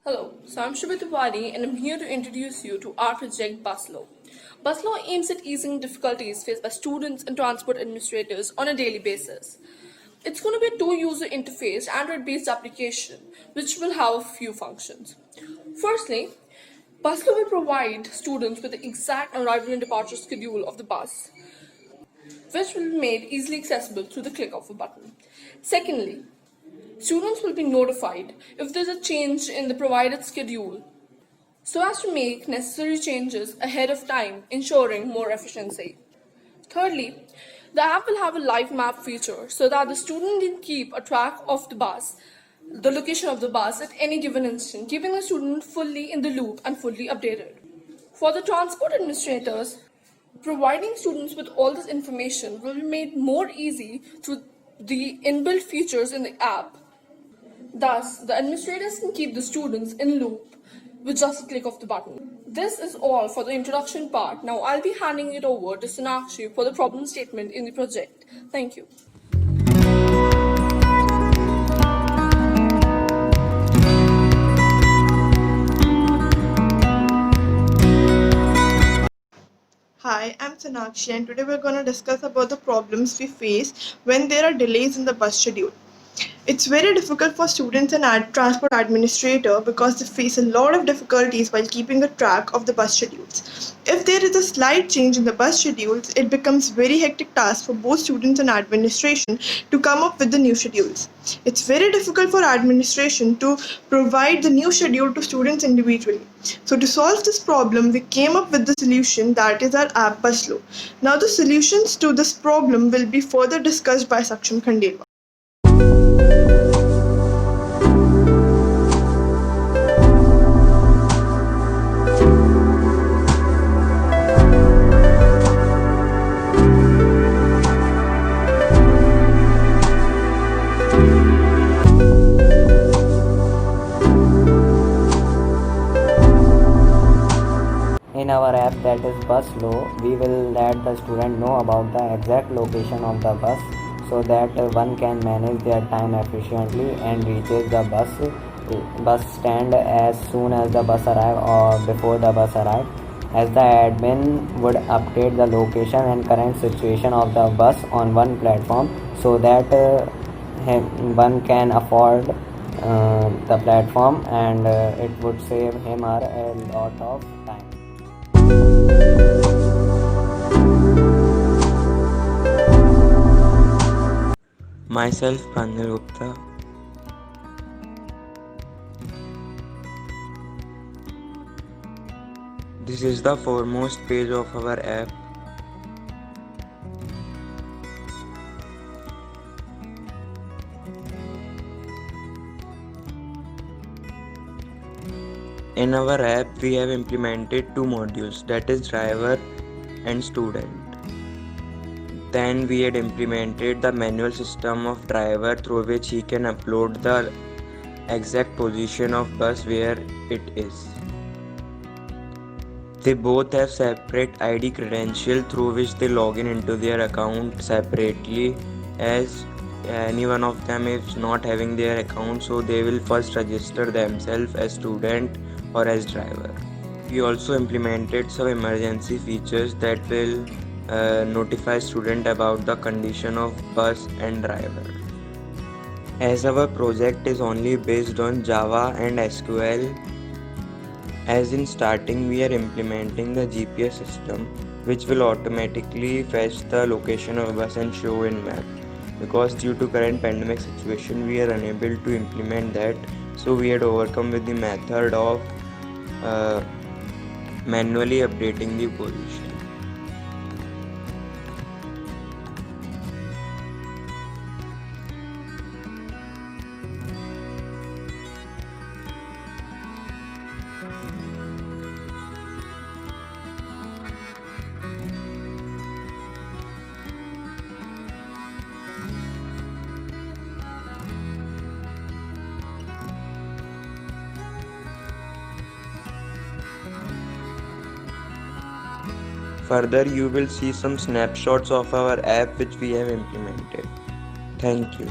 Hello, so I'm Shubha Tiwari and I'm here to introduce you to our project Buslow. Buslow aims at easing difficulties faced by students and transport administrators on a daily basis. It's going to be a two-user interface Android-based application which will have a few functions. Firstly, Buslow will provide students with the exact arrival and departure schedule of the bus, which will be made easily accessible through the click of a button. Secondly, students will be notified if there's a change in the provided schedule so as to make necessary changes ahead of time, ensuring more efficiency. Thirdly, the app will have a live map feature so that the student can keep a track of the location of the bus at any given instant, keeping the student fully in the loop and fully updated. For the transport administrators, providing students with all this information will be made more easy through the inbuilt features in the app. Thus, the administrators can keep the students in loop with just a click of the button. This is all for the introduction part. Now I'll be handing it over to Sonakshi for the problem statement in the project. Thank you. Hi, I'm Sonakshi and today we're going to discuss about the problems we face when there are delays in the bus schedule. It's very difficult for students and transport administrator because they face a lot of difficulties while keeping a track of the bus schedules. If there is a slight change in the bus schedules, it becomes very hectic task for both students and administration to come up with the new schedules. It's very difficult for administration to provide the new schedule to students individually. So to solve this problem, we came up with the solution that is our app Buslow. Now the solutions to this problem will be further discussed by Saksham Khandelwal. In our app that is Buslow, we will let the student know about the exact location of the bus so that one can manage their time efficiently and reaches the bus stand as soon as the bus arrive or before the bus arrive, as the admin would update the location and current situation of the bus on one platform so that one can afford the platform, and it would save him or a lot of time. Myself, Pranjal Gupta. This is the foremost page of our app. In our app, we have implemented two modules, that is driver and student. Then we had implemented the manual system of driver through which he can upload the exact position of bus where it is. They both have separate ID credential through which they log in into their account separately, as any one of them is not having their account, so they will first register themselves as student or as driver. We also implemented some emergency features that will notify student about the condition of bus and driver. As our project is only based on Java and SQL, as in starting we are implementing the GPS system which will automatically fetch the location of bus and show in map. Because due to current pandemic situation we are unable to implement that, so we had overcome with the method of manually updating the position. Further, you will see some snapshots of our app which we have implemented. Thank you.